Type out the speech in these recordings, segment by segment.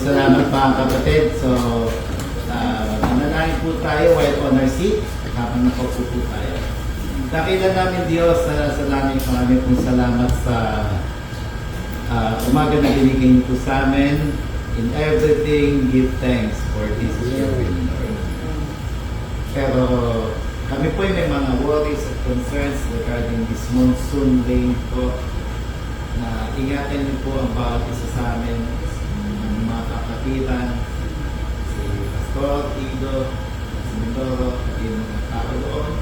salamat mga kapatid. So, manalangin po tayo while on our seat habang nakaupo po tayo. Dakila namin Diyos sa langit, marami pong salamat sa umaga na binigay niyo po sa amin. In everything, give thanks for this is your will, Lord. Pero kami po may mga worries at concerns regarding this monsoon rain po, na ingatan niyo po ang bawat isa sa amin, ang mga kapatiran, si Pastor, Ido, si Mindoro, at yung mga tao doon,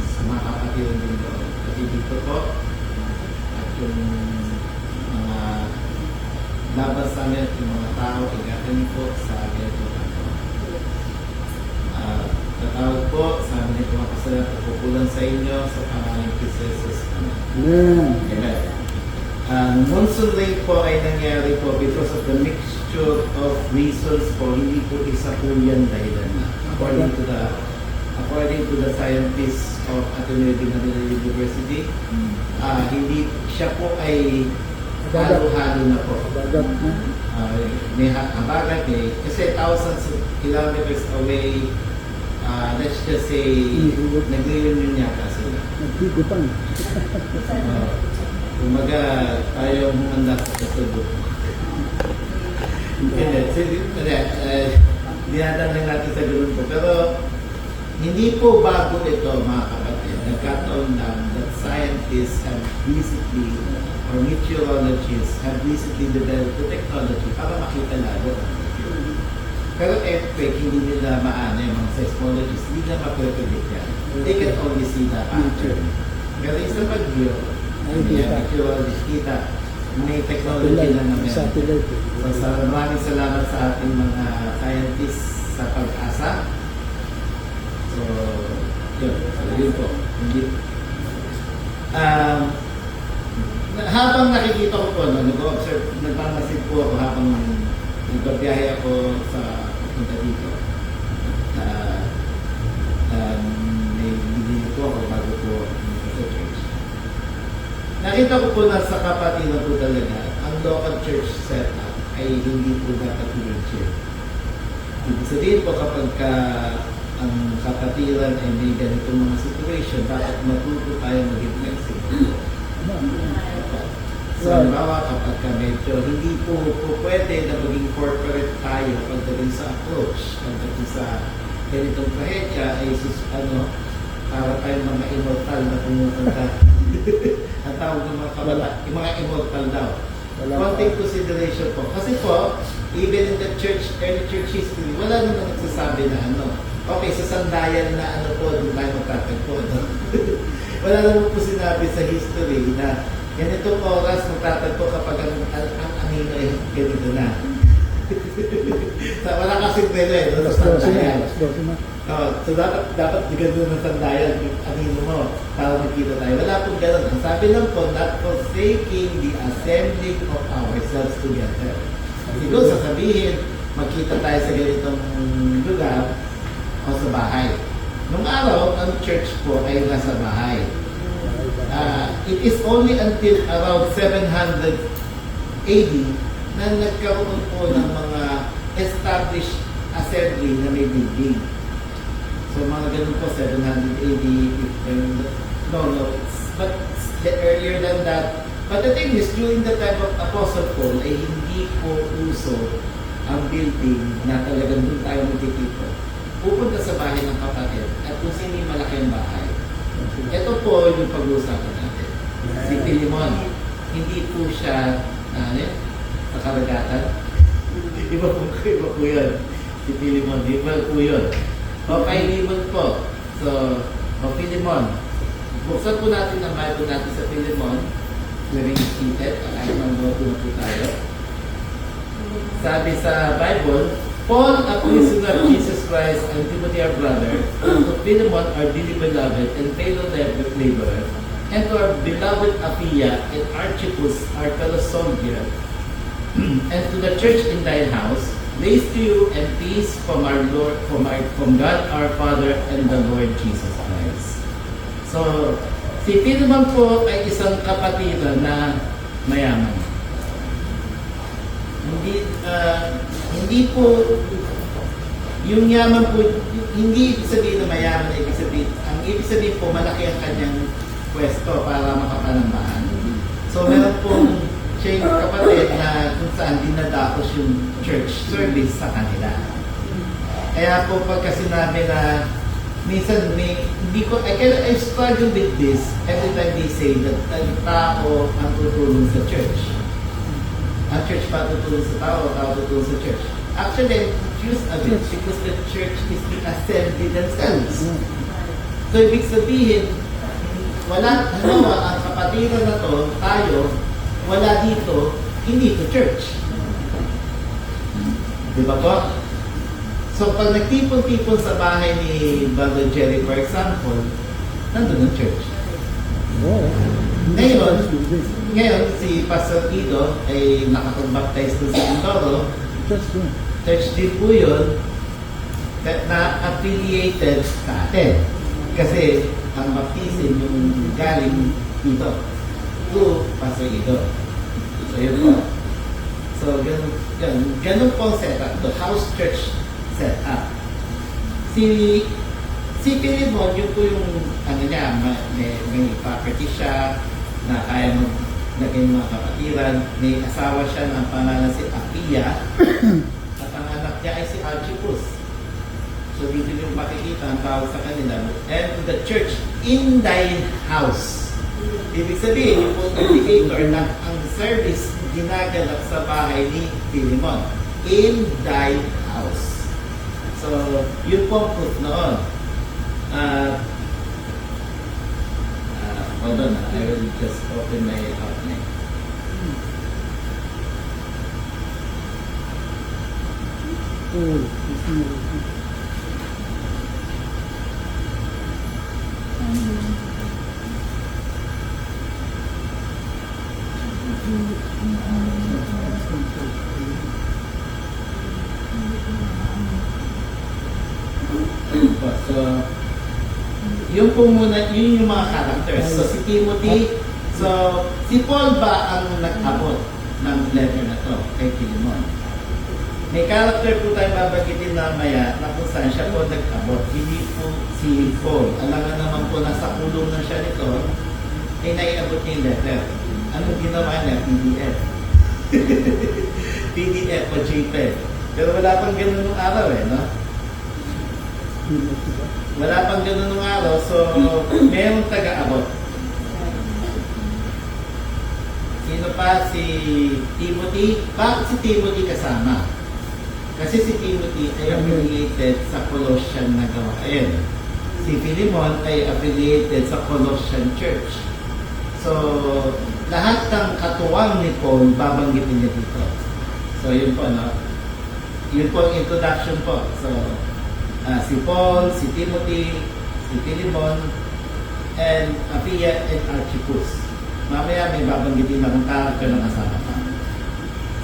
sa mga kapatiran din doon. Pati dito po, at yung mga laban sa amin at yung mga tao, ingatan niyo po sa ganito ako. Tatawag po sa amin ito mga kasalan at pupulan sa inyo sa pangalan ni Jesus. Amen. Amen. Monsoon rain po ay nangyari po because of the mixture of reasons po, hindi po isa po yan dahilan na. According to the scientists of Ateneo de Manila University, hindi siya po ay halo-halo na po. May habagat eh. Kasi thousands of kilometers away, let's just say, nag-reunion yata sila. Nagtigupan. Umaga, tayo humanda sa kasubok. Dinadaan natin sa ganoon po. Pero, hindi po bago ito, mga kapatid. Nagkataon lang that scientists have recently, or meteorologists have recently developed the technology para makita lalo. Pero earthquake, hindi nila maano yung mga seismologists, hindi nila maprepredict yan. They can only see the pattern. Pero isang bagyo, meteorologist kita, may technology na naman. So, maraming salamat sa ating mga scientists sa pag-asa. So, yun po. Habang nakikita ko po, nag-observe, nagmamasid po ako habang nagbabiyahe ako sa punta dito. May binili po ako bago po sa church. Nakita ko po na sa kapatiran po talaga, ang local church setup ay hindi po dapat i-church. Ibig sabihin po kapag ang kapatiran ay may ganitong mga situation, dapat matuto tayo maging flexible. So, halimbawa kapag medyo hindi po pwede na maging corporate tayo pagdating sa approach, pagdating sa ganitong kahetsya ay para tayong mga immortal na pumupunta. Ang tawag ng mga kabata, yung mga immortal daw. Konting consideration po. Kasi po, even in the church, early church history, wala naman nagsasabi na okay, sa sandayan na po, doon tayo magtatagpo. Wala naman po sinabi sa history na ganitong oras magtatagpo kapag ang anino ay ganito na. Wala kasing pwede, sa sandayan. So dapat gano'n ng sandayan yung anino mo para magkita tayo. Wala pong gano'n. Ang sabi lang po, not forsaking the assembling of ourselves together. Siguro sasabihin, magkita tayo sa ganitong lugar o sa bahay. Nung araw, ang church po ay nasa bahay. It is only until around 700 AD na nagkaroon po ng mga established assembly na may building. So mga ganun po, 700 AD, but earlier than that. But the thing is, during the time of Apostle Paul, ay hindi po uso ang building na talagang doon tayo magkikita. Pupunta sa bahay ng kapatid at kung sino yung malaki ang bahay. Ito po yung pag-uusapan natin. Si Pilimon, hindi po siya sa karagatan. Iba po yun. Si Pilimon, iba po yun. O kay Limon po. So, Pilimon. Buksan po natin ang Bible natin sa Pilimon. Living seated. Kahit mandoto na po tayo. Sabi sa Bible, Paul, a prisoner of Jesus Christ, and Timothy, our brother, to Philemon, our dearly beloved and fellow laborer, and to our beloved Apphia and Archippus, our fellow soldier, and to the church in thy house, grace to you and peace from our Lord, from God our Father and the Lord Jesus Christ. So, si Philemon po ay isang kapatiran na mayaman. hindi po, yung yaman po, hindi ibig sabihin na mayaman, ang ibig sabihin po, malaki ang kanyang pwesto para makapanambahan. So meron pong siya yung kapatid na kung saan dinadakos yung church service sa kanila. Kaya po pagka sinabi na minsan hindi ko, I struggle with this every time they say that ang tao ang tutulong sa church. Ang church pa tutulong sa tao, tao tutulong sa church. Actually, use of it because the church is the assembly themselves. So, ibig sabihin, wala, ang kapatiran na to, tayo, wala dito, hindi to church. Di ba po? So, pag nagtipon-tipon sa bahay ni Brother Jerry, for example, nandun ang church. Ngayon, si Pastor Ido ay nakapag-baptize doon sa Mindoro. Church din po yun na affiliated sa atin. Kasi ang baptism yung galing dito to Pastor Ido. So yun po. So ganun po ang setup. The house church setup. Si Pilimon, yun po yung ano niya, may property siya na kaya maglagay mga kapatiran. May asawa siya na ang pangalan si Apia. At ang anak niya ay si Archipus. So dito yung makikita ang tawag sa kanila. And the church in thy house. Ibig sabihin, yung indicator na ang service ginaganap sa bahay ni Pilimon. In thy house. So, yun po ang proof noon. Hold on, I will just open my outline. So, yun po muna, yun yung mga characters. So, si Timothy, so, si Paul ba ang nag-abot ng letter na to kay Pilimon? May character po tayo babagitin mamaya na kung saan siya po nag-abot. Hindi po si Paul. Alam naman po, nasa kulong na siya nito, ay naiabot niya yung letter. Anong ginawa niya? PDF. PDF o JPEG. Pero wala pang ganun nung araw no? Wala pang ganun nung araw, so mayroong taga-abot. Sino pa? Si Timothy. Bakit si Timothy kasama? Kasi si Timothy ay affiliated sa Colossian na gawain. Si Philemon ay affiliated sa Colossian Church. So, lahat ng katuwang ni Paul, babanggitin niya dito. So, yun po, no? Yun po ang introduction po. So, si Paul, si Timothy, si Philemon, and Apia and Archipus. Mamaya may babanggitin na kung character ng kasama pa.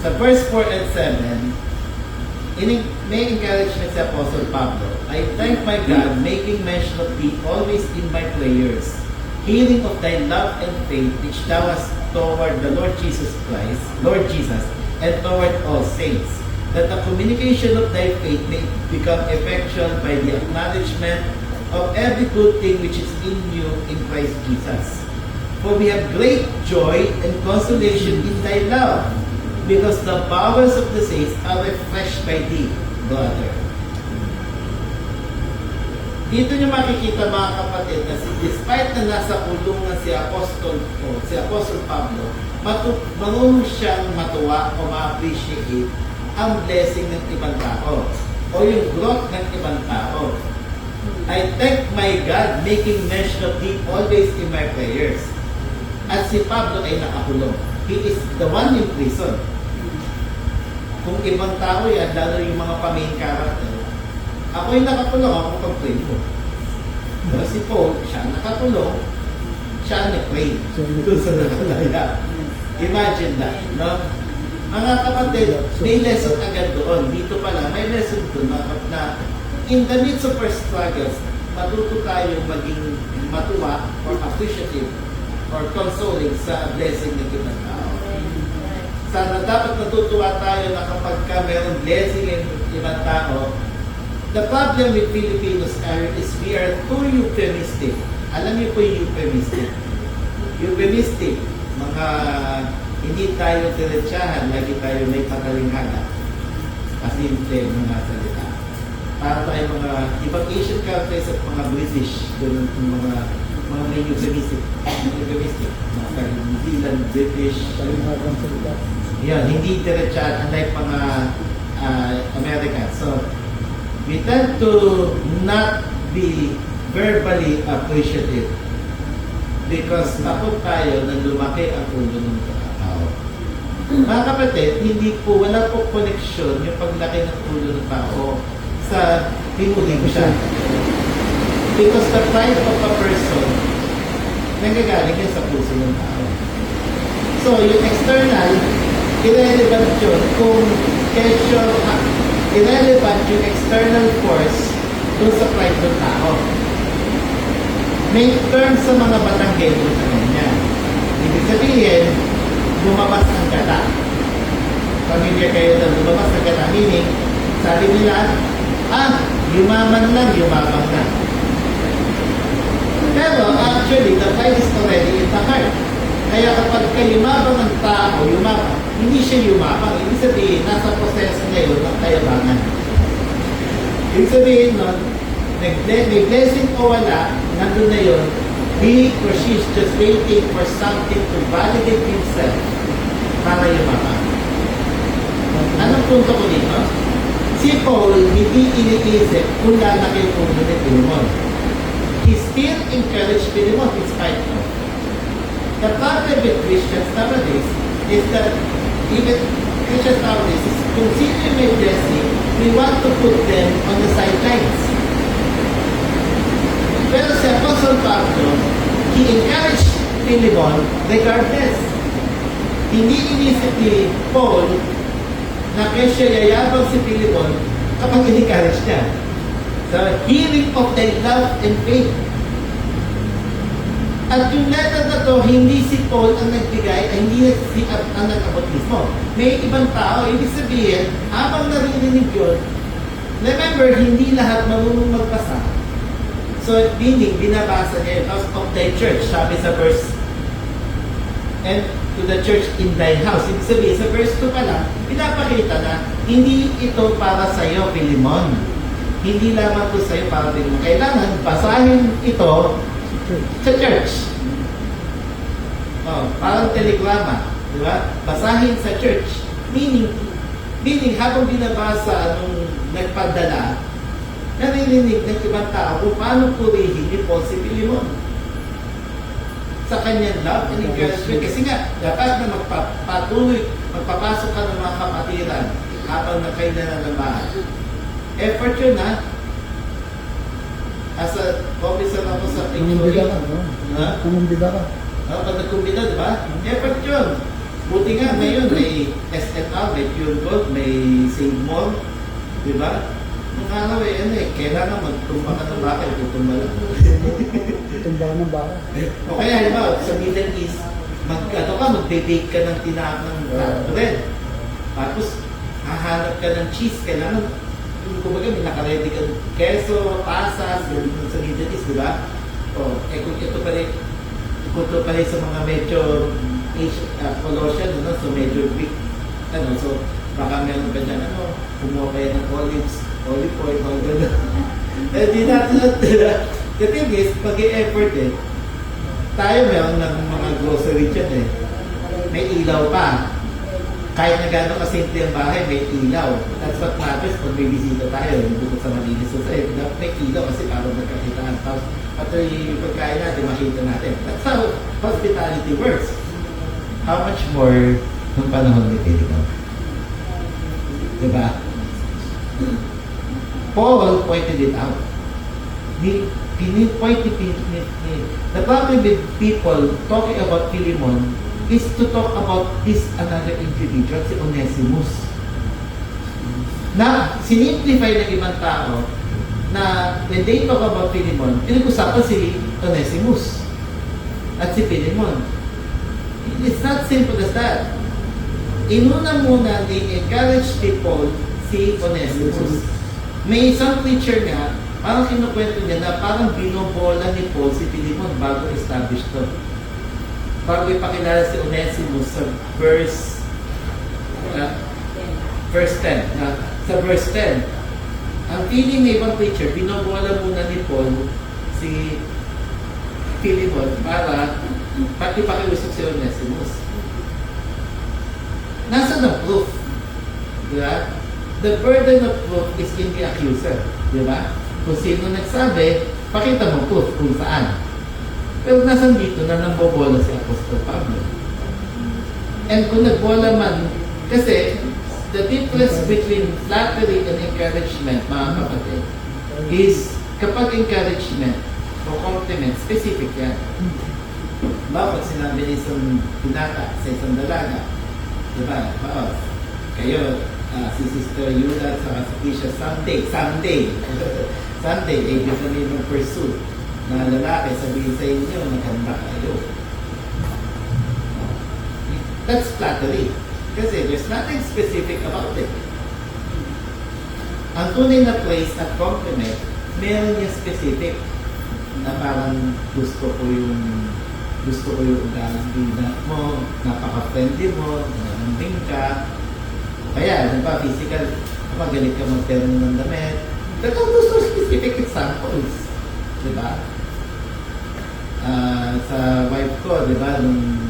Sa verse 4 and 7, may encouragement si Apostle Pablo. I thank my God, making mention of thee always in my prayers, hearing of thy love and faith which thou hast toward the Lord Jesus Christ, Lord Jesus, and toward all saints, that the communication of thy faith may become effectual by the acknowledgement of every good thing which is in you in Christ Jesus. For we have great joy and consolation in thy love, because the bowels of the saints are refreshed by thee, brother. Dito nyo makikita mga kapatid na despite na nasa kulungan si Apostol Pablo, marunong siyang matuwa o ma-appreciate ang blessing ng ibang tao o yung growth ng ibang tao. I thank my God making mention of thee always in my prayers. At si Pablo ay nakakulong. He is the one in prison. Kung ibang tao yan, lalo yung mga pa-main character, ako ay nakakulong, ako pag-pray mo. Pero si Paul, siya nakakulong, siya nag-pray doon sa nakalaya. Imagine that, no? Mga kapatid, may lesson agad doon. Dito pala, may lesson doon na in the midst of our struggles, matuto tayong maging matuwa or appreciative or consoling sa blessing ng ibang tao. sana dapat natutuwa tayo na kapag ka mayroong blessing in ibang tao. The problem with Filipinos is we are too euphemistic. Alam niyo po yung euphemistic? Euphemistic, mga hindi tayo diretsahan, lagi tayo may katalinghaga. Pasimple mga salita. Para tayo mga ibang Asian countries at mga British, doon yung mga may euphemistic. Euphemistic. Mga New Zealand, British. Talinghagang salita. Yan, hindi diretsahan, unlike mga Americans. So, we tend to not be verbally appreciative because takot tayo na lumaki ang ulo ng tao. Mga kapatid, wala po koneksyon yung paglaki ng ulo ng tao sa pinuli ko siya. Because the pride of a person, nanggagaling yan sa puso ng tao. So, yung external, irrelevant yun kung kesyo, irrelevant yung external force dun sa pride ng tao. May term sa mga Batanggero sa kanya. Ibig sabihin, lumabas ang gata. Pamilya kayo na lumabas ang gata. Meaning, sabi nila, yumaman lang, yumabang na. Pero actually, the pride is already in the heart. Kaya kapag yumabang ang tao, yumabang, hindi siya yumabang. Ibig sabihin, nasa proseso ngayon ng kayabangan. Ibig sabihin nun, may blessing o wala, nandun na yun, he or she is just waiting for something to validate himself para yumabang. Anong punto ko dito? Si Paul, hindi iniisip kung lalaki yung ulo ni Philemon. He still encouraged Philemon in spite of. The problem with Christians nowadays is that even Christians nowadays is considering my blessing, we want to put them on the sidelines. Pero si Apostle Pablo, he encouraged Philemon regardless. Hindi inisip ni Paul na kaya siya yayabang si Philemon kapag in-encourage niya. So, hearing of thy love and faith. At yung letter na to, hindi si Paul ang nagbigay, ay hindi si ang nag-abot mismo. May ibang tao, ibig sabihin, habang narinig yun, remember, hindi lahat marunong magbasa. So, meaning, binabasa niya yung house of thy church, sabi sa verse, and to the church in thy house. Ibig sabihin, sa verse 2 pa lang, pinapakita na, hindi ito para sa iyo, Philemon. Hindi lamang ito sa iyo para Philemon. Kailangan basahin ito sa church. Parang telegrama, di ba? Basahin sa church. Meaning habang binabasa nung nagpadala, narinig ng ibang tao kung paano purihin ni Paul si Philemon sa kanyang love and encouragement. Kasi nga, dapat na magpapasok ka ng mga kapatiran habang na kayo nananamahan. Effort yun, ha? As a officer ako sa Kumbida ka, no? Kumbida ka. Pag nagkumbida, di ba? Effort yun. Buti nga, ngayon may SNR, may Pure Gold, may Save More, di ba? Nung araw kailangan magtumba ka ng baka, tutumba lang. Tutumba ka ng baka. O kaya, halimbawa, sa Middle East, mag-bake ka ng tinak ng bread. Tapos, hahanap ka ng cheese, kailangan kumbaga may nakaredy ka keso, pasas, gano'n sa Middle East, di ba? Kung ito pa rin sa mga medyo Colossian, so medyo big, so baka meron pa dyan, kumuha pa yan ng olive oil, all gano'n. Di natin, the thing is, pag-i-effort tayo meron ng mga grocery dyan may ilaw pa. Kahit na gano'n kasimple ang bahay, may ilaw. That's what matters pag may bisita tayo. Bukod sa malinis sa sa'yo, may ilaw kasi parang nagkakitaan. Tapos, pati yung pagkain natin, makita natin. That's how hospitality works. How much more nung panahon ni Philemon? Diba? Paul pointed it out. The problem with people talking about Philemon is to talk about this another individual, si Onesimus. Na sinimplify ng ibang tao na when they talk about Philemon, pinag-usapan si Onesimus at si Philemon. It's not simple as that. inuna muna ni encourage ni Paul si Onesimus. May isang preacher nga, parang kinukwento niya na parang binobola ni Paul si Philemon bago establish to. Bago ipakilala si Onesimus sa verse 10. Sa verse 10, ang feeling ng ibang preacher, binobola muna ni Paul si Philemon para pakiusap si Onesimus. Nasaan ang proof? Diba? The burden of proof is in the accuser. Diba? Kung sino nagsabi, pakita mo proof kung saan. Pero nasan dito na nambobola si Apostol Pablo? And kung nagbola man, kasi the difference between flattery and encouragement, mga kapatid, is kapag encouragement o compliment, specific yan. Bakit sinabi ni isang pinata sa isang dalaga, diba? Kayo, si Sister Yula at si Keisha, someday, ibig sabihin ng pursue na lalaki, sabihin sa inyo, maganda kayo. That's flattery. Kasi there's nothing specific about it. Ang tunay na praise at compliment, meron niya specific na parang gusto ko yung ugali mo, napaka-friendly mo, nanambing ka. Kaya, diba, physical, magaling ka mag-terno ng damit. Pero gusto specific examples. Diba? Sa wife ko, diba, nung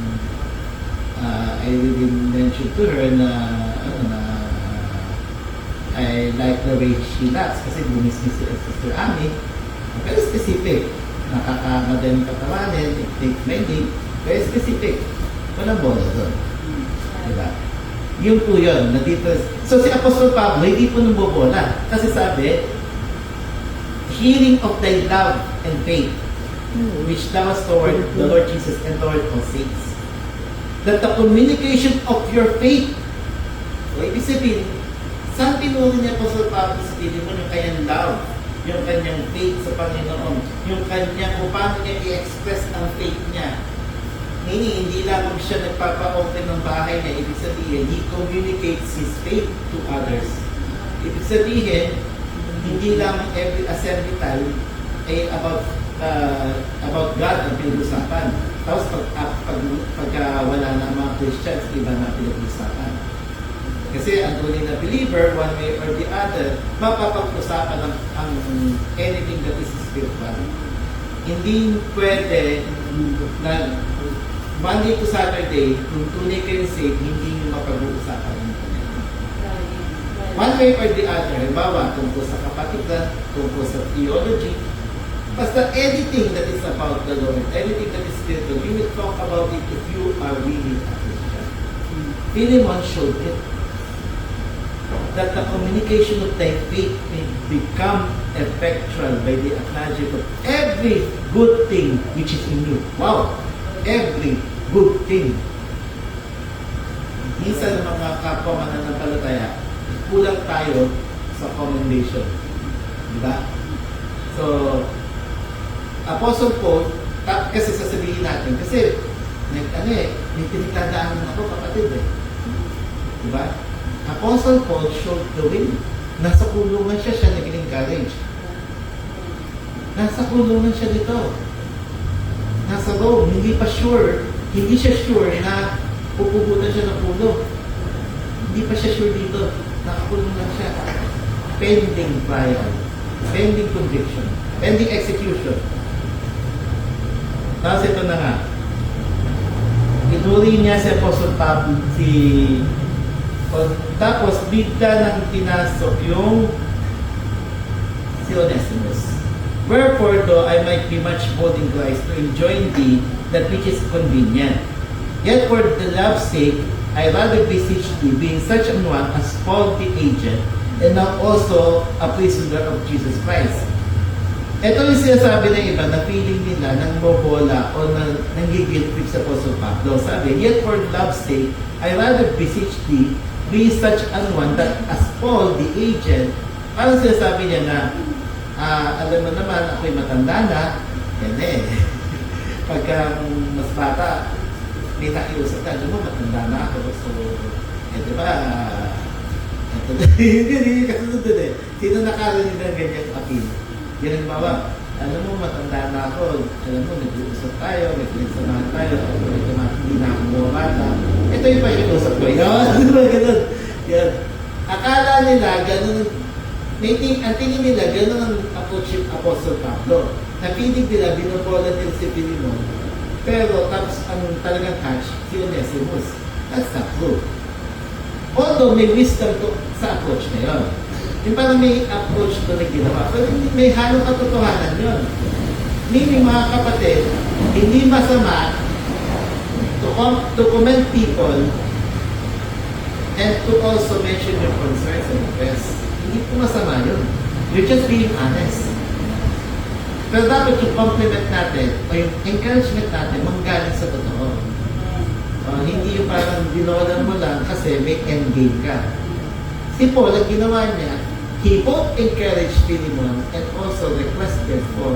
I really mentioned to her na I like the way she laughs kasi bumisnis si Sister Ami. Very specific. Nakakamadan katawanin, it takes many. Very specific. Walang bola doon. Diba? Yung po yun. So si Apostol Pablo, hindi po nang bobola. Kasi sabi, hearing of thy love and faith, which thou hast toward the Lord Jesus and toward all saints. That the communication of your faith, so ibig sabihin, saan pinuri niya Apostol Pablo sa Philemon yung kanyang love, yung kanyang faith sa Panginoon, yung kanyang kung paano niya i-express ang faith niya. Hindi lamang siya nagpapa-open ng bahay niya, ibig sabihin, he communicates his faith to others. Ibig sabihin, hindi lamang every assembly time ay about God ang pinag-usapan. Tapos pagka wala na mga Christians, iba na pinag-usapan. Kasi ang tunay na believer, one way or the other, mapapag-usapan ang anything that is spiritual. Hindi pwede na Monday to Saturday, kung tunay kayo saved, hindi nyo mapag-uusapan ng Panginoon. One way or the other, halimbawa, tungkol sa kapatiran, tungkol sa theology, basta anything that is about the Lord, anything that is spiritual, we will talk about it if you are really a Christian. Philemon showed it. That the communication of thy faith may become effectual by the acknowledgement of every good thing which is in you. Wow! Every good thing. Minsan ng mga kapwa mananampalataya, kulang tayo sa commendation. Diba? So, Apostle Paul, kasi sasabihin natin, kasi may pinagdadaanan ako kapatid eh. Diba? Apostle Paul showed the way. Nasa kulungan siya nag-encourage. Nasa kulungan siya dito. Nasa Rome, hindi siya sure na pupugutan siya ng ulo. Hindi pa siya sure dito. Nakakulong lang siya. Pending trial. Pending conviction. Pending execution. Tapos ito na nga. Inuri niya si Apostle Pablo tapos bigla nang pinasok yung si Onesimus. Wherefore, though I might be much bold in Christ to enjoin thee that which is convenient, yet for the love's sake, I rather beseech thee, being such an one as Paul the agent, and now also a prisoner of Jesus Christ. Ito yung sinasabi ng iba na feeling nila nang bobola o nanggigil trip sa Apostle Pablo. Sabi, yet for love's sake, I rather beseech thee, being such an one that as Paul the agent, parang sinasabi niya na alam mo naman, ako'y matanda na, yan eh. Pagka mas bata, may nakiusap ka, alam mo, matanda na ako. So, ba, ito na, yun kasunod dun eh. Sino nakarinig ng ganyang appeal? Yan ang bawa. Alam mo, matanda na ako. Alam mo, nag-uusap tayo, may pinagsamahan tayo, hindi na ako bumabata. Ito yung pakiusap ko. Yan, ganun. Yan. Akala nila, ganun, ang tingin nila, ganun ang approach yung Apostle Pablo. Napinig nila, binovolunteer si Philemon. Pero, tapos, ang talagang catch, si Onesimus. That's not true. Although, may wisdom to sa approach na yun. Yung parang may approach to na ginawa. Pero may halong katotohanan yun. Meaning, mga kapatid, hindi masama to commend people and to also mention your concerns and requests. Hindi po masama yun. You're just being honest. Pero dapat yung compliment natin o yung encouragement natin manggaling sa totoo. Hindi yung parang dinolan mo lang kasi may endgame ka. Si Paul, ang ginawa niya, he both encouraged Philemon and also requested for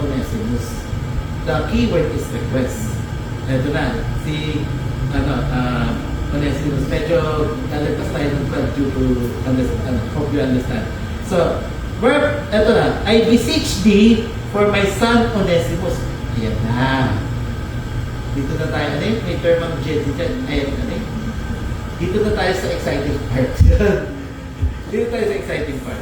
Onesimus. The key word is request. Ito na, si Onesimus, medyo nalagpas tayo ng club due to understand, hope you understand. So, verb, ito na, I beseech thee for my son Onesimus. Ayan na. Dito na tayo, ano yung may term ang Jedi dyan? Ayan, ano yung? Dito na tayo sa exciting part. Dito tayo sa exciting part.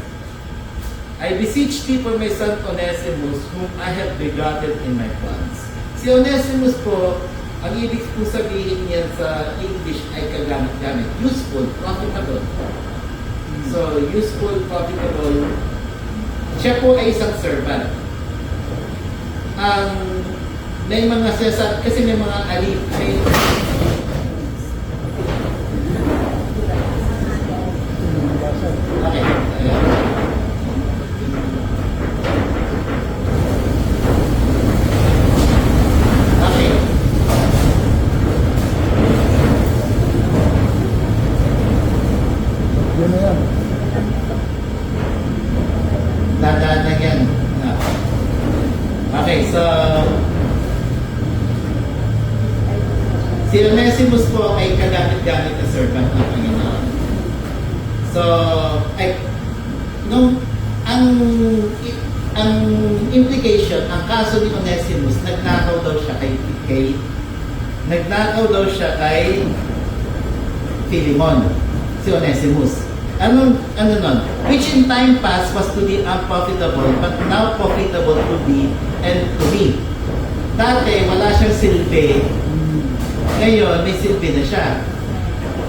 I beseech thee for my son Onesimus, whom I have begotten in my plans. Si Onesimus po, ang ibig po sabihin niyan sa English ay kagamit-gamit. Useful, profitable. So, useful, profitable. Siya po ay isang servant. May mga siyasat, kasi may mga alip, may okay. Okay. Yun na yan. Dadaan na yan. Okay, so si Onesimus po ay kagamit-gamit na servant ng Panginoon. So, ang implication, ang kaso ni Onesimus, nagnakaw daw siya kay Philemon, si Onesimus. Ano nun? Which in time past was to be unprofitable, but now profitable to thee and to me. Dati, wala siyang silbi. Ngayon, may silbi na siya.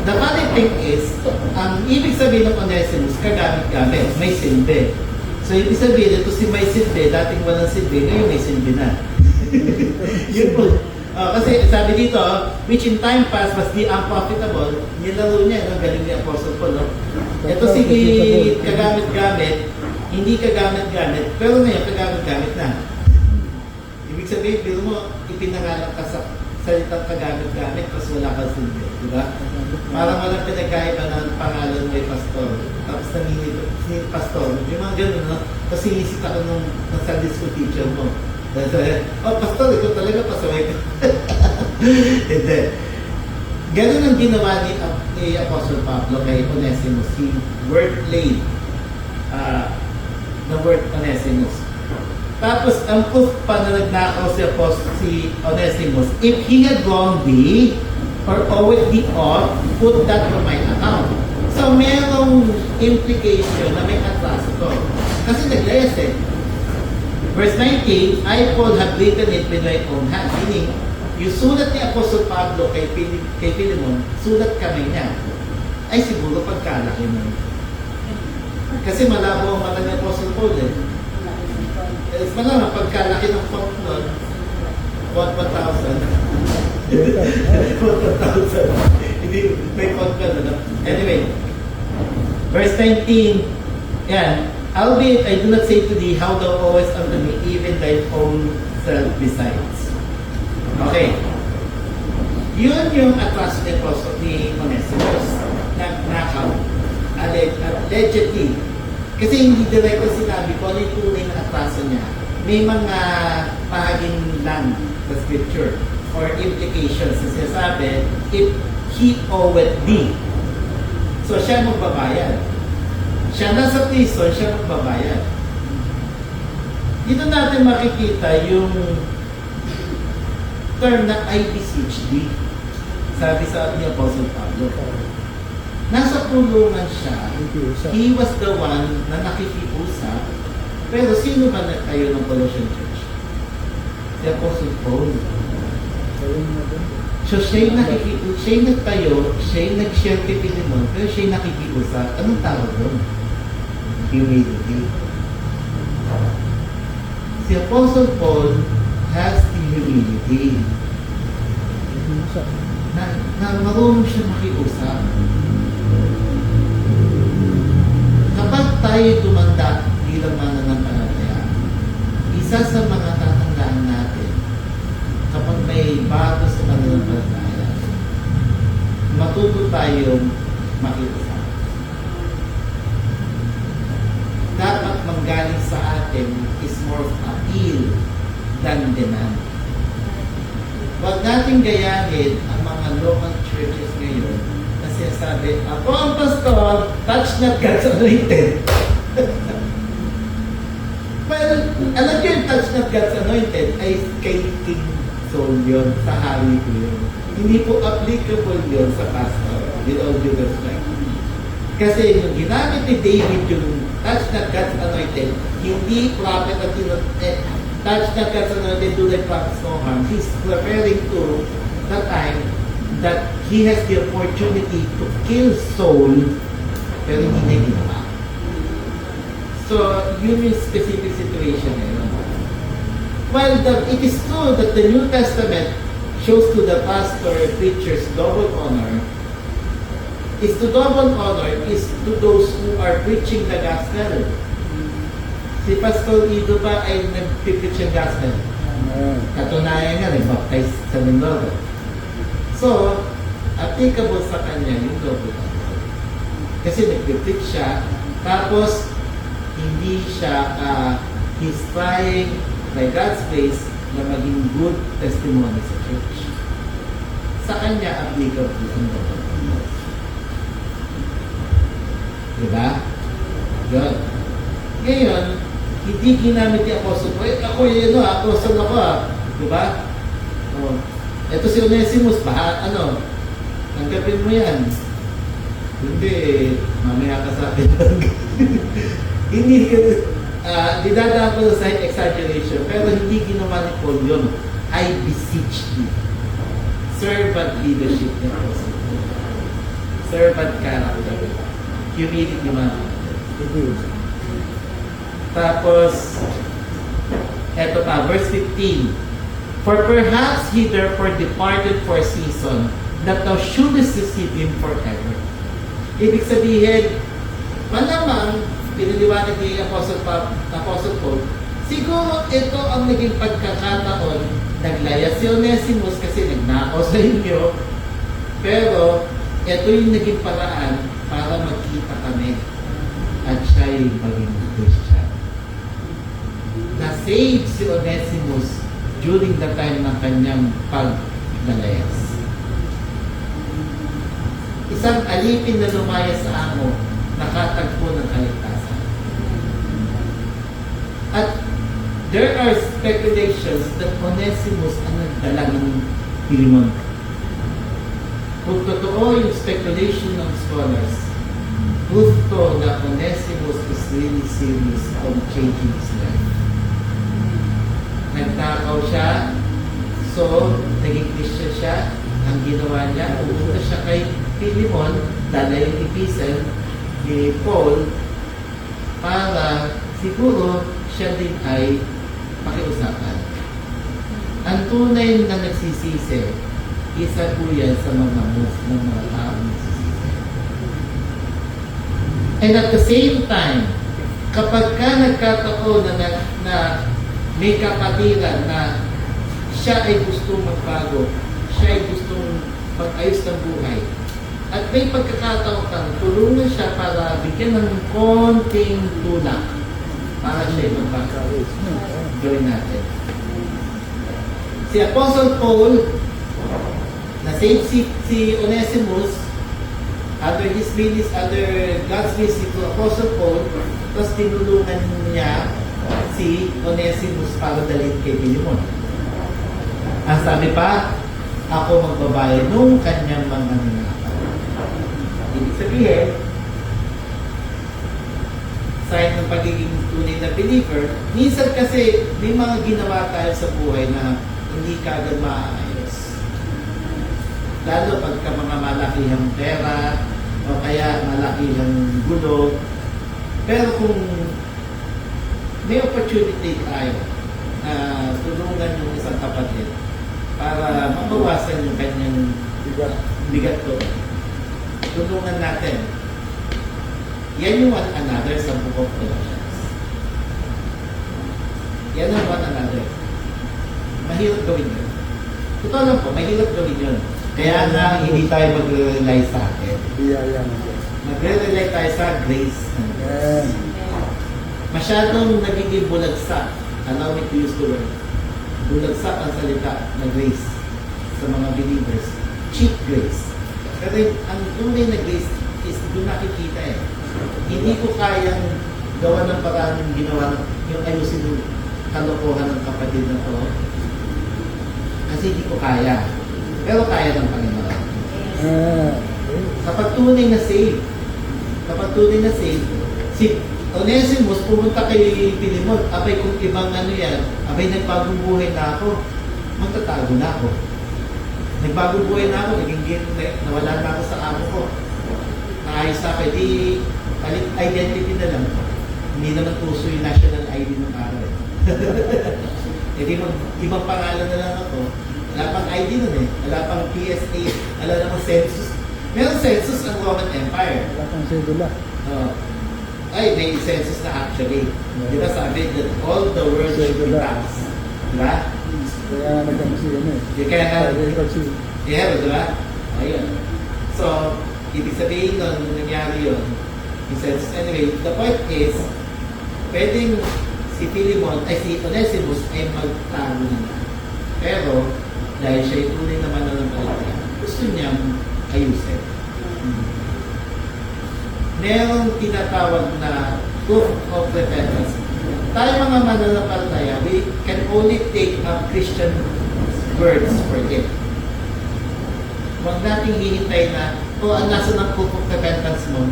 The funny thing is, ang ibig sabihin ng Onesimus, kagamit-gamit, may silbi. So, ibig sabihin, ito si may silbi, dating walang silbi, ngayon may silbi na. Yun po. Kasi sabi dito, which in time past was the unprofitable, nilaro niya, no? Galing ni Apostle Paul. No? Ito si kagamit-gamit, hindi kagamit-gamit, pero ngayon kagamit-gamit na. Ibig sabihin, biro mo, ipinangalan ka sa salitang kagamit-gamit, tapos wala kang silbi. Diba? Parang walang pinagkaiba ng pangalan may pastor. Tapos nanginito, si pastor, yung mga ganun, no? Tapos sinisita ka ng Sunday school teacher mo. Oh, pastor, ikaw talaga pasaway ka. Hindi. Ganun ang ginawa ni Apostle Pablo kay Onesimus. He wordplayed the word Onesimus. Tapos, ang proof pa na nagnakaw si Onesimus, if he had wronged thee, or owed thee off, put that on my account. So, merong implication na may atraso to. Kasi nag-layas eh. Verse 19, I, Paul, have written it with my own hand. Meaning, yung sulat ni Apostle Pablo kay Philemon, sulat kamay niya. Ay siguro pagkalaki mo. Kasi malabo ang mata ni Apostle Paul eh. Malabo, pagkalaki ng font nun, font 1,000. Font 1,000. Hindi, may font ka na. Anyway, verse 19, yan. Albeit I do not say to thee how thou owest unto me, even thy own self besides. Okay. Yun yung atraso ni Onesimus. Nagnakaw. Allegedly. Kasi hindi direkto sinabi kung ano yung tunay na atraso niya. May mga pahaging lang sa scripture or implications na sinasabi, if he owed thee. So siya magbabayad. Siya nasa prison, siya magbabayad. Dito natin makikita yung term na IBCHD. Sabi sa ni Apostle Pablo. Nasa kulungan siya. He was the one na nakikiusap. Pero sino ba nagtayo ng Colossian Church? Si Apostle Paul. So siya yung nagtayo, siya yung nag-share kay Pilimon, pero siya yung nakikiusap. Anong tawag doon? Humility. Si Apostle Paul has the humility. Na marunong siya makiusap. Kapag tayo tumanda bilang mananampalataya, isa sa mga tatandaan natin, kapag may bago sa mananampalataya, matuto tayong makiusap. Dapat manggaling sa atin is more of appeal than demand. Huwag natin gayahin ang mga local churches ngayon na sinasabi, ako ang pastor, touch not God's anointed. Well, alam nyo yung touch not God's anointed ay kay King Saul yun, sa hari ko yun. Hindi po applicable yun sa pastor, with all due respect. Kasi yung ginamit ni David yung touch not God's anointed, hindi prophet at touch not God's anointed, do like prophets no harm. He's referring to the time that he has the opportunity to kill Saul, pero hindi niya ginawa. So, yun yung specific situation eh. While it is true that the New Testament shows to the pastor and preachers double honor, is to double honor is to those who are preaching the gospel. Si Pastor Ido ba ay nag-preach yung gospel? Katunayan nga, nag-baptize sa Mindoro. So, applicable sa kanya yung double honor. Kasi nag-preach siya, tapos hindi siya, he's trying by God's grace na maging good testimony sa church. Sa kanya, applicable yung double honor. Diba? Yun. Ngayon, hindi ginamit ni Apostle Paul. Ako yun, Apostle ako Diba? Oh. Ito si Onesimus, tanggapin mo yan. Hindi, mamaya ka sa akin. Hindi, dinadaan ko sa exaggeration, pero hindi ginawa ni Paul yun. I beseech you. Servant leadership ni Apostle Paul. Servant character. Humility man. Tapos, eto pa, verse 15. For perhaps he therefore departed for a season, that thou shouldest receive him forever. Ibig sabihin, malamang, piniliwanag ni Apostle Paul, siguro ito ang naging pagkakataon, naglaya si Onesimus kasi nagnakaw sa inyo, pero ito yung naging paraan para magkita kami at siya yung maging Christian. Na-save si Onesimus during the time ng kanyang paglalayas. Isang alipin na lumaya sa amo, nakatagpo ng kaligtasan. At there are speculations that Onesimus ang nagdala ng Pilimon. Kung totoo yung speculation ng scholars, proof to na Onesimus is really serious on changing his life. Nagtakaw siya, so naging Christian siya. Ang ginawa niya, pupunta siya kay Pilimon, dala yung epistle ni Paul, para siguro siya din ay pakiusapan. Ang tunay na nagsisisi, isa po yan sa mga move ng mga taong nagsisisi. And at the same time, kapag ka nagkataon na may kapatiran na siya ay gustong magbago, siya ay gustong mag-ayos ng buhay, at may pagkakataon kang tulungan siya para bigyan ng konting tulak para siya ay magbago. Gawin natin. Si Apostle Paul, na-save si Onesimus, under his ministry, under God's ministry to Apostle Paul, tapos tinulungan niya si Onesimus para dalhin kay Philemon. Ang sabi pa, ako magbabayad nung kanyang mga ninakaw. Ibig sabihin, sign ng pagiging tunay na believer, minsan kasi may mga ginawa tayo sa buhay na hindi kagad maayos. Lalo pagka mga malakihang pera, o kaya malakihang gulo. Pero kung may opportunity tayo na tulungan yung isang kapatid para mabawasan yung kanyang bigat to, tulungan natin. Yan yung one another sa Book of Colossians. Yan ang one another. Mahirap gawin yun. Totoo lang po, mahirap gawin yun. Kaya nga hindi tayo magre-rely sa akin. Biyaya mo Diyos. Magre-rely tayo sa grace. Amen. Masyadong nagiging bulagsak. Allow me to use the word. Bulagsak ang salita na grace sa mga believers. Cheap grace. Pero ang tunay na grace is doon nakikita eh. Hindi ko kayang gawa ng paraan yung ginawa yung ayusin yung kalokohan ng kapatid na to. Kasi hindi ko kaya. Pero kaya ng Panginoon. Kapag tunay na save, si Onesimus pumunta kay Philemon, abay kung ibang ano yan, abay nagbagong buhay na ako, magtatago na ako. Nagbagong buhay na ako, naging nawala na ako sa amo ko. Naayos na ako, di palit identity na lang. Hindi naman puso yung national ID ng araw. Di ibang pangalan na lang ako. Wala pang ID nun eh. Wala pang PSA. Wala namang census. Meron census ang Roman Empire. Wala kang sedula. Ay, may census na actually. Di ba sabi that all the world should be taxed. Di ba? Kaya nagkamasi ano eh. Kaya nga, Kasi yeah, di ba? Ayun. So, ibig sabihin nun, nung nangyari yun, yung census. Anyway, the point is, pwedeng si Philemon, ay si Onesimus ay magtago na. Pero, dahil siya yung tunay naman na ng gusto niyang ayusin. Merong tinatawag na proof of repentance. Tayo mga mananampalataya, we can only take up Christian words for it. Huwag nating hihintay na, ang nasa ng proof of repentance mo.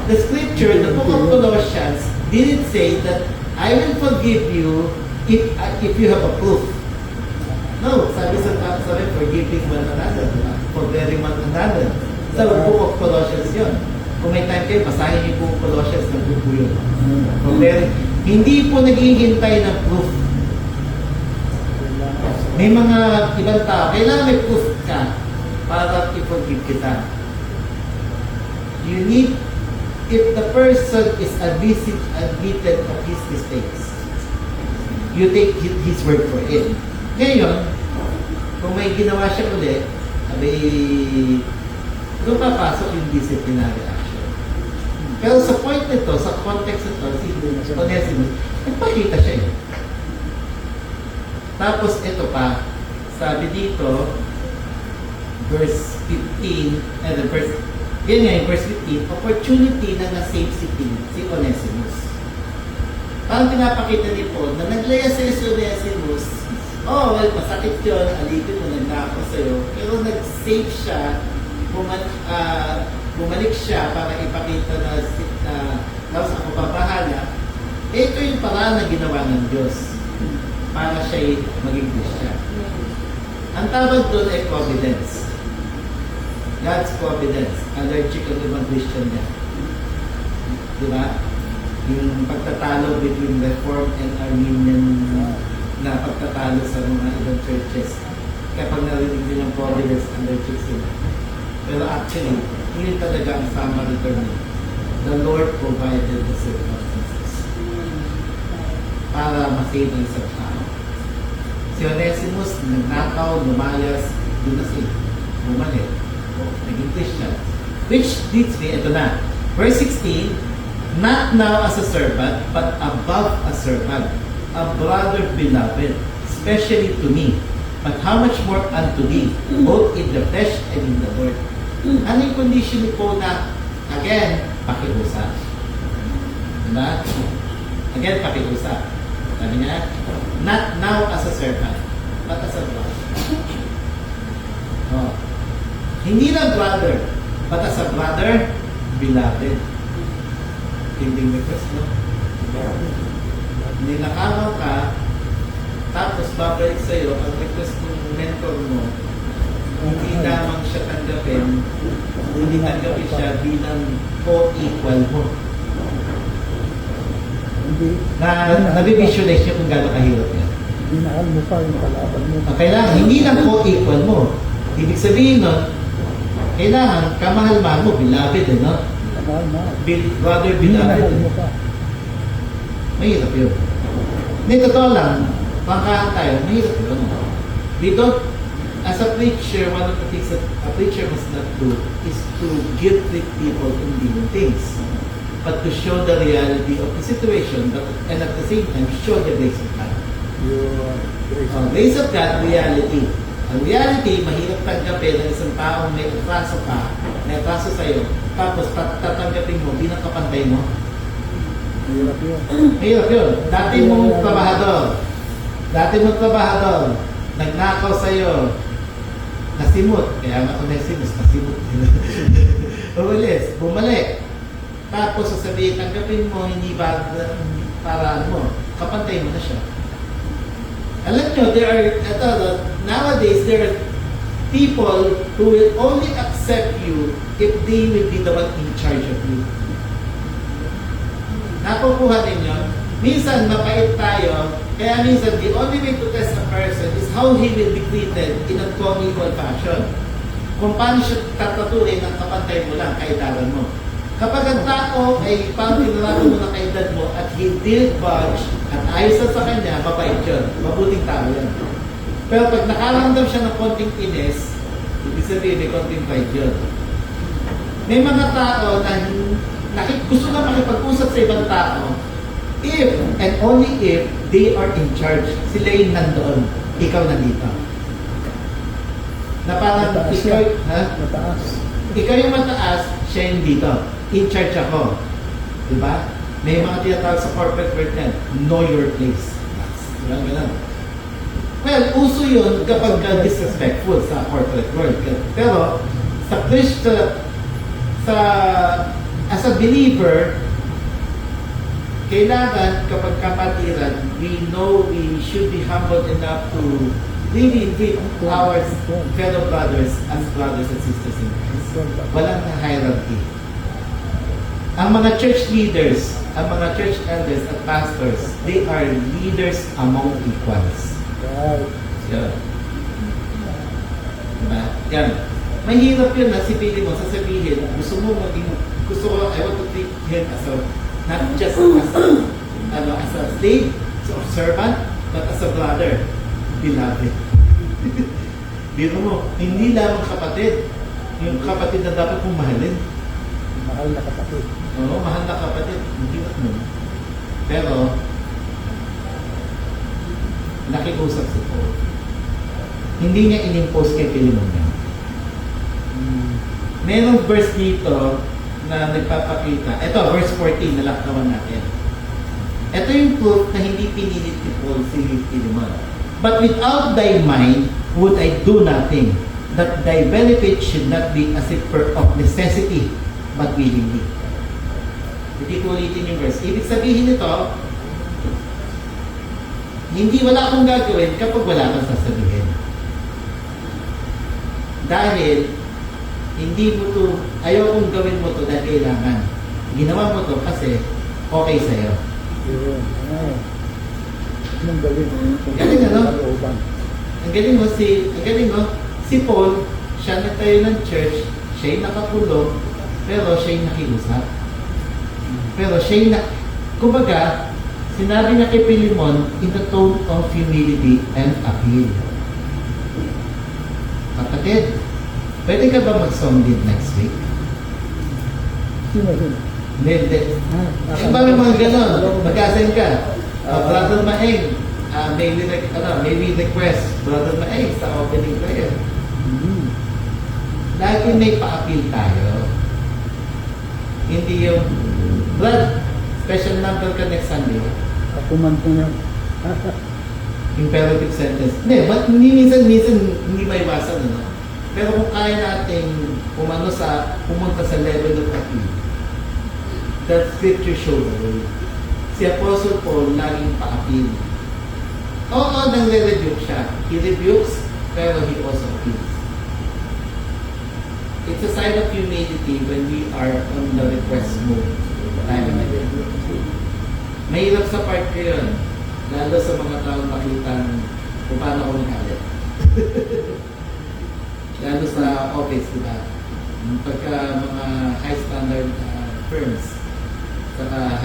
The scripture, the book of Colossians, didn't say that I will forgive you if you have a proof. No, sabi forgiving one another, forbearing one another. Sa book of Colossians yun. Kung may time kayo, basahin niyo po Colossians ng book yun. Forbearing. Hindi po naghihintay ng proof. May mga ibang tao, kailangan may proof ka para i-forgive kita. You need, if the person is admitted of his mistakes, you take his word for it. Ngayon, kung may ginawa siya ulit, doon papasok yung disciplinary action. Pero sa point nito, sa context nito, si Onesimus, nagpakita siya eh. Tapos ito pa, sabi dito, verse 15, yan nga yung verse 15, opportunity na na-save si Onesimus. Parang pinapakita ni Paul na naglaya sa si Onesimus, well, masakit yun, alipin mo, nagnakaw sa'yo, pero nag-save siya, bumalik siya para ipakita na tapos ako papahala. Ito yung paraan na ginawa ng Diyos para siya maging Christian. Ang tawag doon ay providence. God's providence. Allergic ang ibang Christian niya. Di ba? Yung pagtatalo between Reformed and Armenian na pagtatalo sa mga ibang churches. Kapag narinig din ang providence, allergic sila. Pero actually, yun talaga ang summary term. The Lord provided the circumstances para masave ang isang tao. Si Onesimus, nagnakaw, lumayas, doon na siya. Bumalik. Naging Christian. Which leads me, ito na. Verse 16, not now as a servant, but above a servant, a brother beloved, especially to me, but how much more unto thee, both in the flesh and in the Lord. Ano yung condition po na, again, pakiusap? Diba? Again, pakiusap. Sabi niya, not now as a servant, but as a brother. Oh. Hindi lang brother, but as a brother, beloved. Hindi request, no? Ninakawan ka, tapos babalik sa'yo, ang request ng mentor mo, hindi lamang siya tanggapin, hindi tanggapin siya bilang co-equal mo. Hindi. Nabivisualize niyo kung gano'ng kahirap yan. Binahal mo pa yung kalaban mo. Kailangan, hindi lang co-equal mo. Ibig sabihin nun, kailangan kamahal-mahal mo, beloved, no? Mahal. Brother, Binahal beloved. mo pa. Mahirap yun. Hindi, totoo lang, pangkahan tayo, mahirap yun. We don't, as a preacher, one of the things that a preacher must not do is to guilt-trip people in doing things, but to show the reality of the situation, but, and at the same time, show the grace of God. Yung grace. Grace of God, reality. Ang reality, mahirap tanggapin ng isang taong may atraso ka, may atraso sa'yo, tapos tatanggapin mo, bilang kapantay mo. Mahirap yun. Mahirap yun. Dati mong trabahador, nagnakaw sa'yo, nasimot, kaya nga Onesimus, nasimot. Bumalik. Tapos sasabihin, tanggapin mo, hindi ba para mo, kapantay mo na siya. Alam nyo, nowadays, there are people who will only accept you if they will be the one in charge of you. Nakukuha ninyo? Minsan, mapait tayo, kaya minsan, the only way to test a person is how he will be treated in a co-equal fashion. Kung paano siya tatatuloy ng kapantay mo lang, kaedaran mo. Kapag ang tao ay parang tinarato mo ng kaedad mo at he did budge at ayos na sa kanya, mabait yun. Mabuting tao yan. Pero pag nakaramdam siya ng konting inis, ibig sabihin may konting pride yun. May mga tao na gusto na makipag-usap sa ibang tao if and only if they are in charge. Sila yung nandoon, ikaw nandito. Na parang Mataas ikaw, yan. ha? Mataas. Ikaw yung mataas, siya yung dito. In charge ako. Diba? May mga tinatawag sa corporate world yan, know your place. Diba? Ganun. Well, uso yun kapag disrespectful sa corporate world. Pero, sa Christian, as a believer, kailangan kapag kapatiran, we know we should be humble enough to really treat our fellow brothers as brothers and sisters in Christ. Walang hierarchy. Ang mga church leaders, ang mga church elders at pastors, they are leaders among equals. Right. Yan. Diba? Yan. Mahirap yun na si Pili mo sasabihin, gusto ko, I want to treat him as a, not just as a slave or servant, but as a brother, beloved. Biro mo, hindi lamang kapatid, yung kapatid na dapat kong mahalin. Mahal na kapatid. Oo, mahal na kapatid, hindi mo. Pero, nakiusap si Paul. Hindi niya in-impose kay Philemon yan. Merong verse dito na nagpapakita. Ito, verse 14, nalaktawan natin. Ito yung proof na hindi pinilit ni Paul si Philemon. But without thy mind would I do nothing, that thy benefit should not be as if of necessity, but willingly. Hindi ko ulitin yung verse. Ibig sabihin nito, hindi wala akong gagawin kapag wala kang sasabihin. Dahil, hindi mo to, ayaw kong gawin mo to dahil kailangan. Ginawa mo to kasi okay sa'yo. Yun. Anong galing? Galing, ano? Ang galing mo, si Paul, siya nagtayo ng church, siya yung nakakulong, pero siya yung nakiusap. Pero siya yung kumbaga, sinabi niya kay Philemon in the tone of humility and appeal. Kapatid, pwede ka ba mag-song lead next week? Sino? Hindi. Yung ba may mga gano'n? Mag-assign ka. Brother Maeng, may request. Brother Maeng sa opening prayer. lagi may pa-appeal tayo. Hindi yung, Brad, special number ka next Sunday. Kakuman ko yan. Imperative sentence. Hindi, minsan hindi maiwasan, ano? Pero kung kaya nating pumunta sa level of appeal, that scripture shows the way. Si Apostle Paul laging pa-appeal. Oo, nagre-rebuke siya. He rebukes, pero he also appeals. It's a sign of humility when we are on the request mode. Tayo na yun. Mahirap sa part ko yun. Lalo sa mga taong makita kung paano ako nakalit. Lalo sa office, diba? Pagka mga high standard firms, saka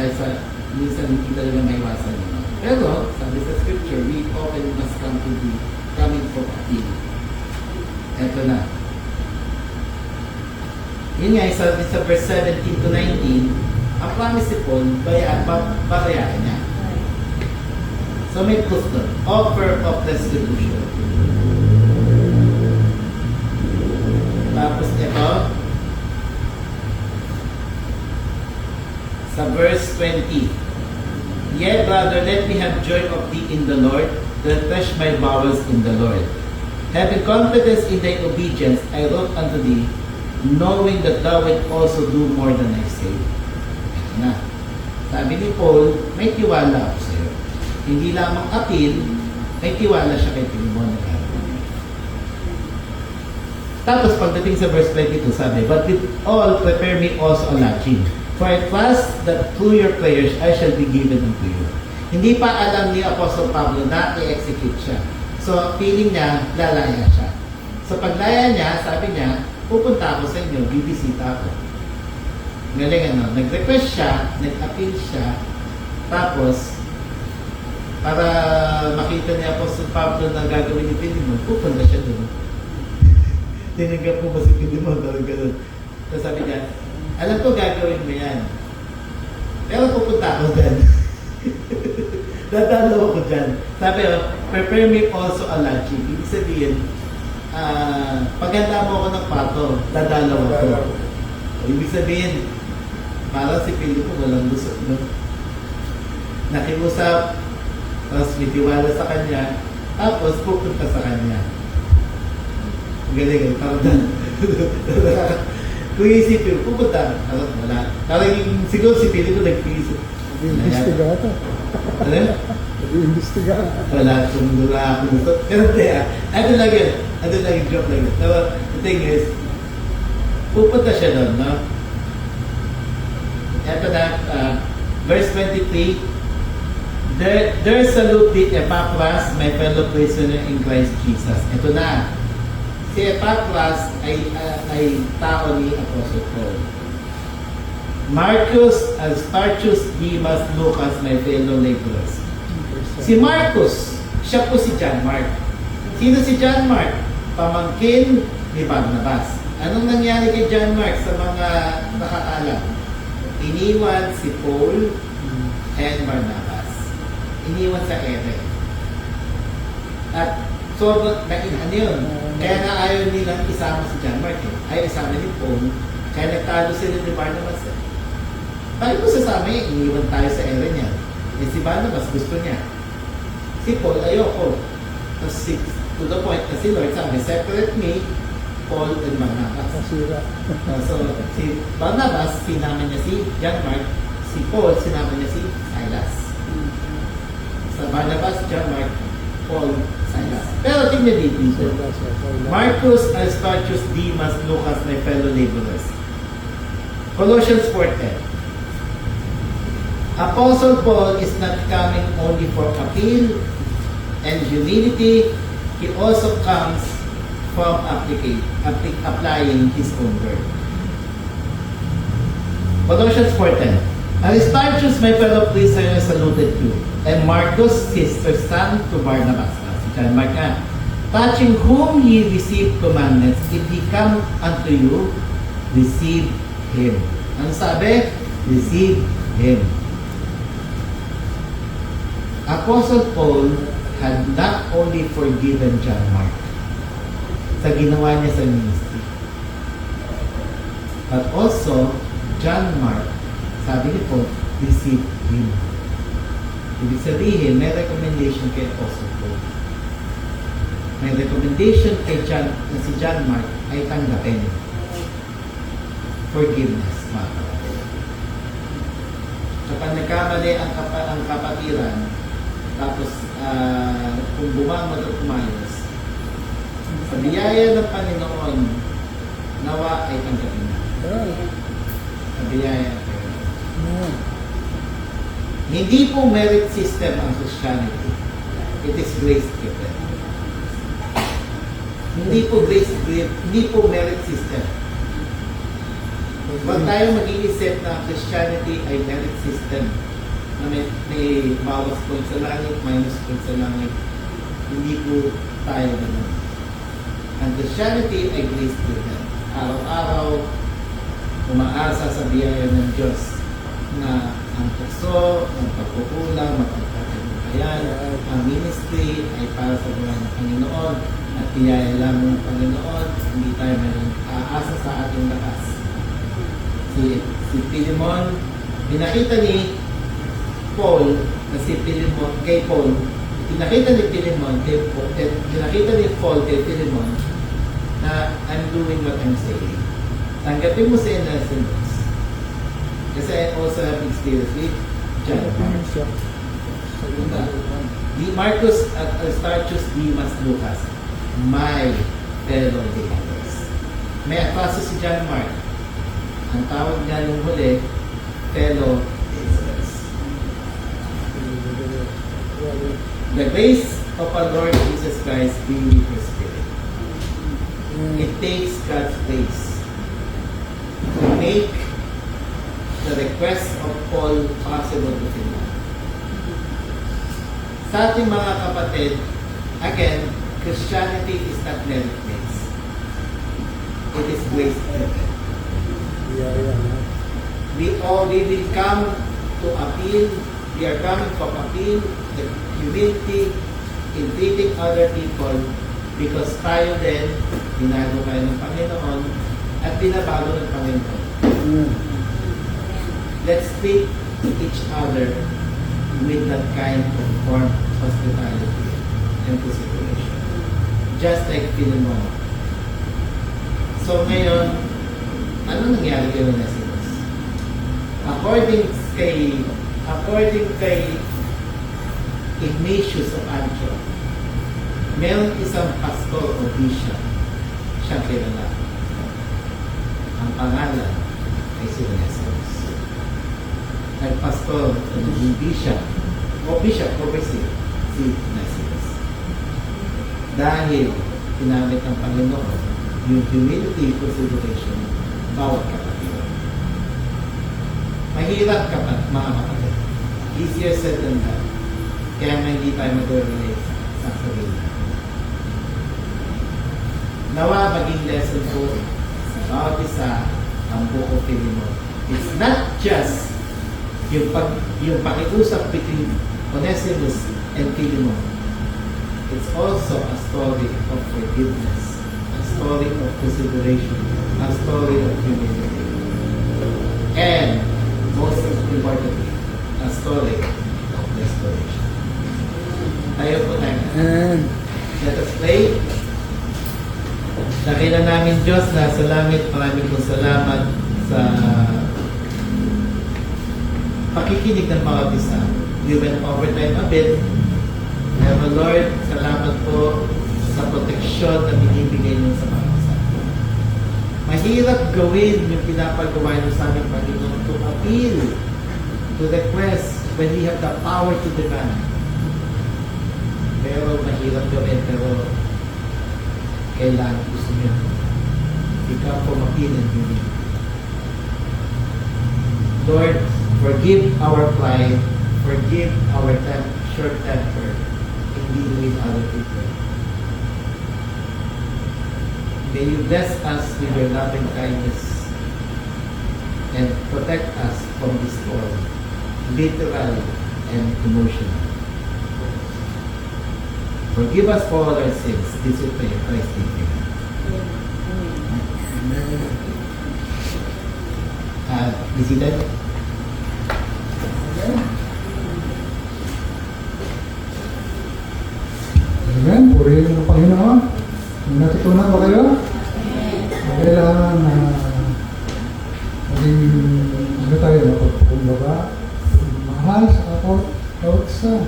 minsan hindi talaga maiwasan yun. Pero, sabi sa scripture, we often must come to be coming for appeal. Eto na. Yun nga, sabi sa verse 17 to 19, ang promise ni Paul, babayaran niya. So may proof doon. Offer of restitution. Tapos ito, sa verse 20, Yea, brother, let me have joy of thee in the Lord, refresh my bowels in the Lord. Having confidence in thy obedience, I wrote unto thee, knowing that thou wilt also do more than I say. Na. Sabi ni Paul, may tiwala ako sa iyo. Hindi lamang appeal, may tiwala siya kay Timon. Tapos pagdating sa verse 22, sabi, but with all, prepare me also a lodging. For I trust that through your prayers, I shall be given unto you. Hindi pa alam ni Apostle Pablo na i-execute siya. So, feeling niya, lalaya siya. So, paglaya niya, sabi niya, pupunta ako sa inyo, bibisita ako. Galing ano, nag-request siya, nag-appeal siya, tapos, para makita niya Apostle Pablo na gagawin ni Pilimon, pupunta siya doon. Tinanggap mo ba si Pilimon? Ganun. Tapos sabi niya, alam ko gagawin mo yan. Pero pupunta ako dyan. Dadalaw ako dyan. Sabi, prepare me also a lodging. Ibig sabihin, paghanda mo ako ng pato, dadalaw ako. Ibig sabihin, parang si Pilipo walang lusot, no? Nakiusap, tapos may tiwala sa kanya, tapos pupunta sa kanya. Galing, parang kung isipin, pupunta, wala. Parang siguro si Pilipo nag-iisip. Nag-iimbestiga ito. Ano? Nag-iimbestiga. Wala, sumula ako gusto. Pero hindi ano lang yun, joke lang yun. So, the thing is, pupunta siya doon, no? Ito na, verse 23, There salute thee, Epaphras, my fellow prisoner in Christ Jesus. Ito na, si Epaphras ay tao ni Apostle Paul. Marcus, Aristarchus, Demas, Lucas, my fellow laborers. Si Marcus, siya po si John Mark. Sino si John Mark? Pamangkin ni Barnabas. Anong nangyari kay John Mark sa mga nakakaalam? Iniwan si Paul and Barnabas. Iniwan sa ere. At so, ano yun? Kaya nga ayaw nilang isama si John Mark. Ayaw isama ni Paul. Kaya nagtalo sila ni Barnabas. Bakit mo sasama niya? Iniwan tayo sa ere niya. Eh si Barnabas gusto niya. Si Paul ayoko. Tapos to the point na si Lord sabi, separate me, Paul and Barnabas. Kasira. So, si Barnabas, sinama niya si John Mark. Si Paul, sinama niya si Silas. Sa Barnabas, John Mark, Paul, Silas. Pero tingnan dito. Marcus, Aristarchus, Demas, Lucas, my fellow laborers. Colossians 4:10. Apostle Paul is not coming only for appeal and humility. He also comes from applying his own word. Colossians 4:10. Aristarchus, my fellow prisoner, saluted you, and Marcus, sister son to Barnabas. Si John Mark nga. Touching whom ye received commandments, if he come unto you, receive him. Ano sabi? Receive him. Apostle Paul had not only forgiven John Mark sa ginawa niya sa ministry. But also, John Mark, sabi ni Paul, receive him. Ibig sabihin, may recommendation kay Apostle Paul. May recommendation kay John, na si John Mark ay tanggapin. Forgiveness, mga kapatid. Kapag nagkamali ang kapatiran, tapos kung bumangon at umayos, sa biyaya ng Panginoon, nawa ay tanggapin na. Sa biyaya ng Panginoon. Hindi po merit system ang Christianity. It is grace given. Hindi po grace given, hindi po merit system. Huwag tayo mag-iisip na Christianity ay merit system na may bawas point sa langit, minus point sa langit. Hindi po tayo ganun. Ang Christianity ay grace given. Araw-araw, umaasa sa biyaya ng Diyos na ang tukso, ang pagkukulang, magpagkakayan, ang ministry ay para sa buwan ng Panginoon at biyaya lamang ng Panginoon, hindi tayo may aasa sa ating lakas. Si Philemon, pinakita ni Paul na si Philemon, kay Paul, pinakita ni Philemon, pinakita ni Paul kay Philemon na I'm doing what I'm saying. Tanggapin mo sa innocence. Kasi I also have experience with John Mark. Di Marcus at Aristarchus, Demas, Lucas, my fellow believers. May atraso si John Mark. Ang tawag niya nung huli, fellow believers. The grace of our Lord Jesus Christ be with your spirit. It takes God's grace to make the request of Paul possible to him. Sa ating mga kapatid, again, Christianity is not merit-based. It is grace-driven. We will come to appeal. We are coming from appeal, the humility in treating other people because tayo din, binago tayo ng Panginoon at binabago ng Panginoon. Let's treat each other with that kind of warm hospitality and consideration. Just like Philemon. So ngayon, ano nangyari kay Onesimus? According kay Ignatius of Antioch, meron isang pastor o bishop siyang kilala. Ang pangalan ay si Onesimus. Nagpastor o naging bishop overseer si Onesimus. Dahil pinamit ng Panginoon yung humility consideration bawat kapatid. Mahirap mga kapatid. Easier said than done. Kaya nga hindi tayo mag-relate sa sarili. Nawa maging lesson po sa bawat isa ang buko Philemon. It's not just yung pakiusap between Onesimus and Philemon. It's also a story of forgiveness, a story of consideration, a story of humility, and most importantly, a story of restoration. Tayo po tayo. Let us pray. Dakila namin Diyos na sa langit, maraming pong salamat sa pakikinig ng mga bisa. We went overtime a bit. Pero Lord, salamat po sa proteksyon na binibigay niyo sa mga bisa. Mahirap gawin yung pinapagawa niyo sa aming Panginoon to appeal, to request when we have the power to demand. Pero mahirap gawin, pero kailangan gusto niyo. Ikaw po appeal and humility. Lord, forgive our pride, forgive our short temper in dealing with other people. May you bless us with your loving kindness and protect us from this storm, literal and emotional. Forgive us for all our sins. This we pray in Christ's name. Amen. bisita niyo. Amen. Purihin ng Panginoon. May natutunan ba kayo? Kailangan na maging ano tayo, kumbaga, mahal sa kapag isa.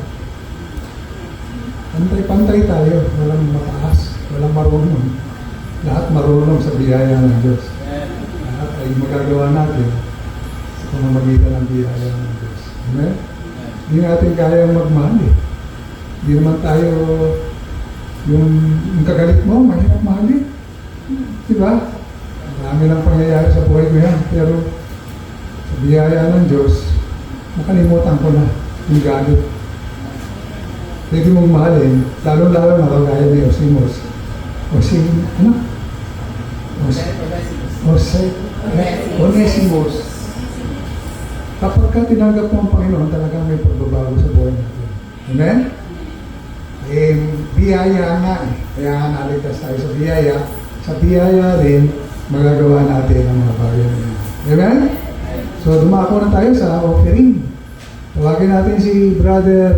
Pantay-pantay tayo. Walang mataas, walang marunong. Lahat marunong sa biyaya ng Diyos. Lahat ay magagawa natin sa pamamagitan ng biyaya ng Diyos. Amen? Hindi natin kayang magmahal eh. Hindi naman tayo yung kagalit mo, mahirap mahalin. Diba? Marami lang pangyayari sa buhay ko yan. Pero sa biyaya ng Diyos, nakalimutan ko na yung galit. Pwede mong mahalin, lalo-lalo na kagaya ni Osimos. Onesimos. Kapag ka tinanggap mo ang Panginoon, talagang may pagbabago sa buhay natin. Amen? Biyaya nga eh. Kaya nga naligtas tayo sa biyaya. Sa biyaya rin, magagawa natin ang mga bagay na yan. Amen? So, dumako na tayo sa offering. Tawagin natin si Brother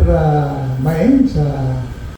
Maeng sa